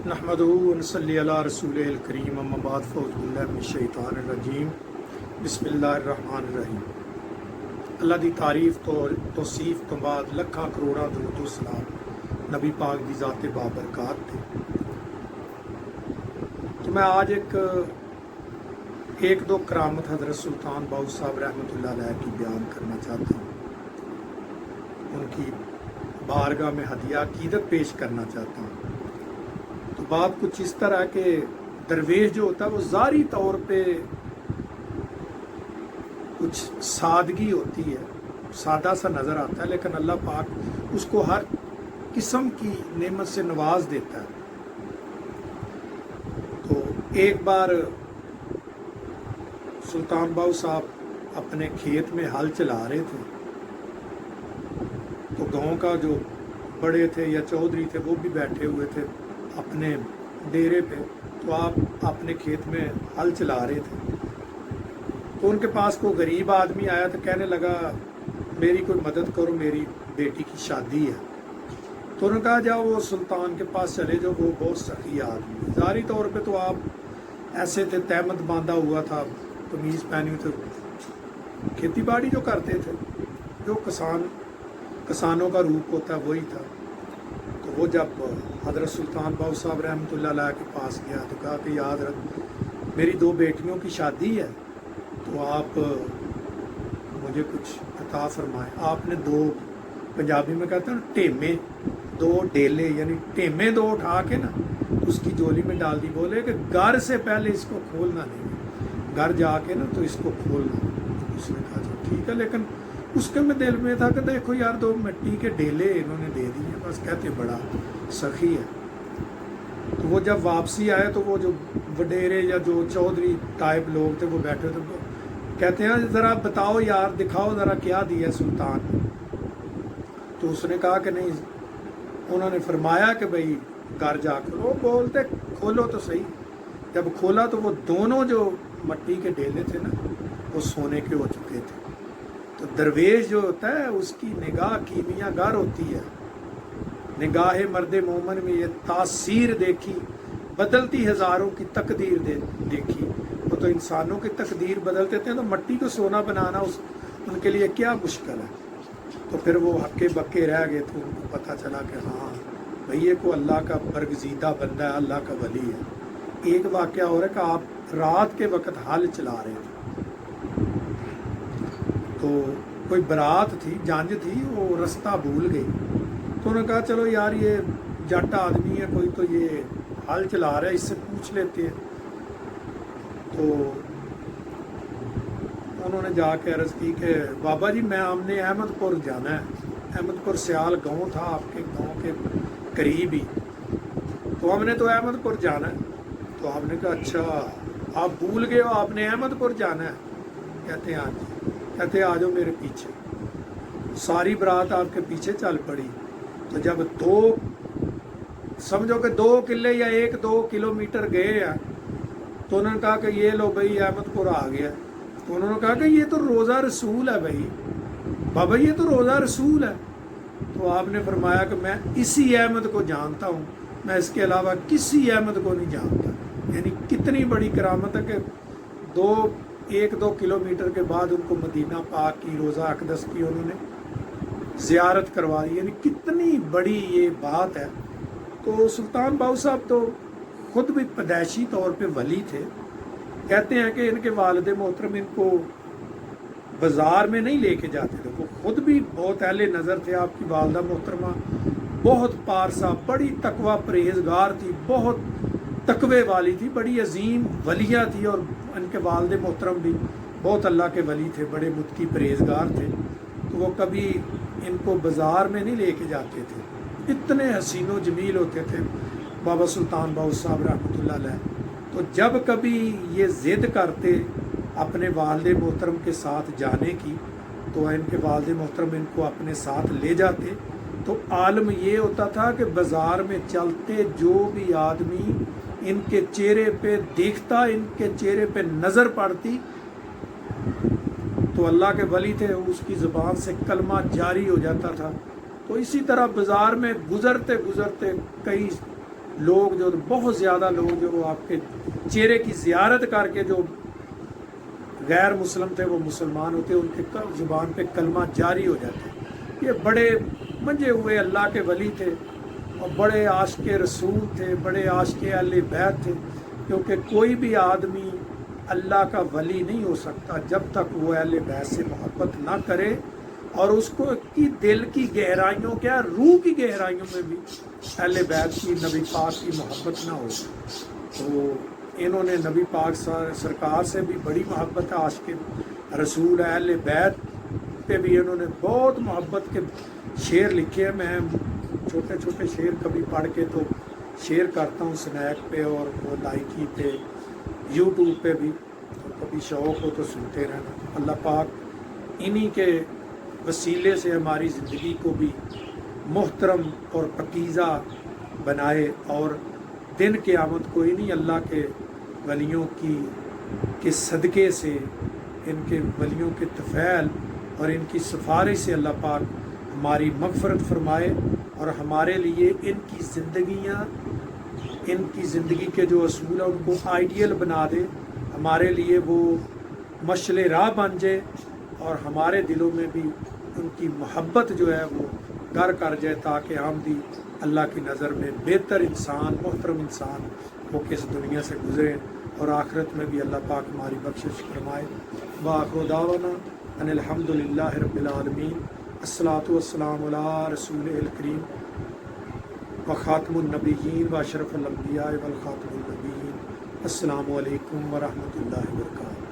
نحمدہ ونصلی علی رسولہ الکریم اما بعد فاعوذ باللہ من الشیطان الرجیم بسم اللہ الرحمن الرحیم۔ اللہ دی تعریف تو توصیف تو بعد لکھاں کروڑاں درود و سلام نبی پاک دی ذات بابرکات تے۔ تو میں آج ایک دو کرامت حضرت سلطان باؤ صاحب رحمۃ اللہ علیہ کی بیان کرنا چاہتا ہوں، ان کی بارگاہ میں ہدیہ عقیدت پیش کرنا چاہتا ہوں۔ تو بات کچھ اس طرح کہ درویش جو ہوتا ہے وہ ظاہری طور پہ کچھ سادگی ہوتی ہے، سادہ سا نظر آتا ہے، لیکن اللہ پاک اس کو ہر قسم کی نعمت سے نواز دیتا ہے۔ تو ایک بار سلطان باؤ صاحب اپنے کھیت میں ہل چلا رہے تھے، تو گاؤں کا جو بڑے تھے یا چودھری تھے وہ بھی بیٹھے ہوئے تھے اپنے ڈیرے پہ، تو آپ اپنے کھیت میں ہل چلا رہے تھے۔ تو ان کے پاس کوئی غریب آدمی آیا تو کہنے لگا میری کوئی مدد کرو، میری بیٹی کی شادی ہے۔ تو انہوں نے کہا جاؤ وہ سلطان کے پاس چلے جاؤ، وہ بہت سخی آدمی ہے۔ ظاہری طور پہ تو آپ ایسے تھے، تہمت باندھا ہوا تھا، قمیض پہنی ہوئی تھی، کھیتی باڑی جو کرتے تھے، جو کسانوں کا روپ ہوتا ہے وہی تھا۔ تو وہ جب حضرت سلطان باؤ صاحب رحمۃ اللہ علیہ کے پاس گیا تو کہا کہ یا حضرت میری دو بیٹیوں کی شادی ہے، تو آپ مجھے کچھ عطا فرمائیں۔ آپ نے دو، پنجابی میں کہتے ہیں ٹیمے، دو ڈیلے یعنی ٹیمے دو اٹھا کے نا اس کی جولی میں ڈال دی، بولے کہ گھر سے پہلے اس کو کھولنا نہیں، گھر جا کے نا تو اس کو کھولنا۔ اس نے کہا جو ٹھیک ہے، لیکن اس کے میں دل میں تھا کہ دیکھو یار دو مٹی کے ڈیلے انہوں نے دے دیے، بس کہتے بڑا سخی ہے۔ تو وہ جب واپسی آئے تو وہ جو وڈیرے یا جو چودھری ٹائپ لوگ تھے وہ بیٹھے تھے، کہتے ہیں ذرا بتاؤ یار، دکھاؤ ذرا کیا دیا سلطان نے۔ تو اس نے کہا کہ نہیں، انہوں نے فرمایا کہ بھئی گھر جا کر، وہ بولتے کھولو تو صحیح۔ جب کھولا تو وہ دونوں جو مٹی کے ڈیلے تھے نا وہ سونے کے ہو چکے تھے۔ تو درویش جو ہوتا ہے اس کی نگاہ کیمیا گر ہوتی ہے، نگاہ مرد مومن میں یہ تاثیر دیکھی، بدلتی ہزاروں کی تقدیر دیکھی۔ وہ تو انسانوں کی تقدیر بدلتے تھے، تو مٹی کو سونا بنانا ان کے لیے کیا مشکل ہے۔ تو پھر وہ ہکے بکے رہ گئے تھے، ان کو پتہ چلا کہ ہاں بھئی یہ کو اللہ کا برگزیدہ بندہ ہے، اللہ کا ولی ہے۔ ایک واقعہ ہو رہا ہے کہ آپ رات کے وقت ہل چلا رہے تھے، تو کوئی برات تھی، جانج تھی، وہ رستہ بھول گئی۔ تو انہوں نے کہا چلو یار یہ جٹ آدمی ہے کوئی، تو یہ ہل چلا رہا ہے، اس سے پوچھ لیتے ہیں۔ تو انہوں نے جا کے عرض کی کہ بابا جی ہم نے احمد پور جانا ہے، احمد پور سیال گاؤں تھا آپ کے گاؤں کے قریب ہی، تو ہم نے تو احمد پور جانا ہے۔ تو آپ نے کہا اچھا آپ بھول گئے ہو، آپ نے احمد پور جانا ہے؟ کہتے ہیں ہاں جی۔ کہتے آ جاؤ میرے پیچھے۔ ساری برات آپ کے پیچھے چل پڑی۔ تو جب سمجھو کہ 2 کلے یا 1-2 کلومیٹر گئے ہیں، تو انہوں نے کہا کہ یہ لو بھائی احمد پور آ گیا۔ تو انہوں نے کہا کہ یہ تو روزہ رسول ہے بھائی، بابا یہ تو روزہ رسول ہے۔ تو آپ نے فرمایا کہ میں اسی احمد کو جانتا ہوں، میں اس کے علاوہ کسی احمد کو نہیں جانتا۔ یعنی کتنی بڑی کرامت ہے کہ 1-2 کلومیٹر کے بعد ان کو مدینہ پاک کی، روضہ اقدس کی انہوں نے زیارت کروا دی۔ یعنی کتنی بڑی یہ بات ہے۔ تو سلطان باؤ صاحب تو خود بھی پیدائشی طور پہ ولی تھے۔ کہتے ہیں کہ ان کے والد محترم ان کو بازار میں نہیں لے کے جاتے تھے، وہ خود بھی بہت اہل نظر تھے۔ آپ کی والدہ محترمہ بہت پارسا، بڑی تقوی پرہیزگار تھی، بہت تقوی والی تھی، بڑی عظیم ولیہ تھی، اور ان کے والد محترم بھی بہت اللہ کے ولی تھے، بڑے متقی پرہیزگار تھے۔ تو وہ کبھی ان کو بازار میں نہیں لے کے جاتے تھے، اتنے حسین و جمیل ہوتے تھے بابا سلطان باؤ صاحب رحمۃ اللہ علیہ۔ تو جب کبھی یہ ضد کرتے اپنے والد محترم کے ساتھ جانے کی، تو ان کے والد محترم ان کو اپنے ساتھ لے جاتے۔ تو عالم یہ ہوتا تھا کہ بازار میں چلتے جو بھی آدمی ان کے چہرے پہ دیکھتا، ان کے چہرے پہ نظر پڑتی، تو اللہ کے ولی تھے، اس کی زبان سے کلمہ جاری ہو جاتا تھا۔ تو اسی طرح بازار میں گزرتے گزرتے کئی لوگ جو بہت زیادہ لوگ جو وہ آپ کے چہرے کی زیارت کر کے جو غیر مسلم تھے وہ مسلمان ہوتے، ان کے زبان پہ کلمہ جاری ہو جاتے۔ یہ بڑے منجے ہوئے اللہ کے ولی تھے اور بڑے عاشق رسول تھے، بڑے عاشق اہل بیت تھے، کیونکہ کوئی بھی آدمی اللہ کا ولی نہیں ہو سکتا جب تک وہ اہل بیت سے محبت نہ کرے اور اس کو کی دل کی گہرائیوں کیا روح کی گہرائیوں میں بھی اہل بیت کی نبی پاک کی محبت نہ ہو۔ تو انہوں نے نبی پاک سرکار سے بھی بڑی محبت ہے، عاشق رسول اہل بیت پہ بھی انہوں نے بہت محبت کے شعر لکھے ہیں۔ میں چھوٹے چھوٹے شعر کبھی پڑھ کے تو شیئر کرتا ہوں سنیک پہ اور وہ لائکی پہ، یوٹیوب پہ بھی، تو کبھی شوق ہو تو سنتے رہنا۔ اللہ پاک انہی کے وسیلے سے ہماری زندگی کو بھی محترم اور پاکیزہ بنائے، اور دن قیامت کو انہی اللہ کے ولیوں کے صدقے سے، ان کے ولیوں کے طفیل اور ان کی سفارش سے اللہ پاک ہماری مغفرت فرمائے اور ہمارے لیے ان کی زندگیاں، ان کی زندگی کے جو اصول ہیں ان کو آئیڈیل بنا دے، ہمارے لیے وہ مشعل راہ بن جائے اور ہمارے دلوں میں بھی ان کی محبت جو ہے وہ گھر کر جائے، تاکہ ہم بھی اللہ کی نظر میں بہتر انسان، محترم انسان ہو کے اس دنیا سے گزریں اور آخرت میں بھی اللہ پاک ہماری بخشش فرمائے۔ وآخر دعوانا ان الحمد للہ رب العالمین، الصلاۃ والسلام علی رسول الکریم وخاتم النبیین واشرف الانبیاء والخاتم النبیین۔ السلام علیکم ورحمۃ اللہ وبرکاتہ۔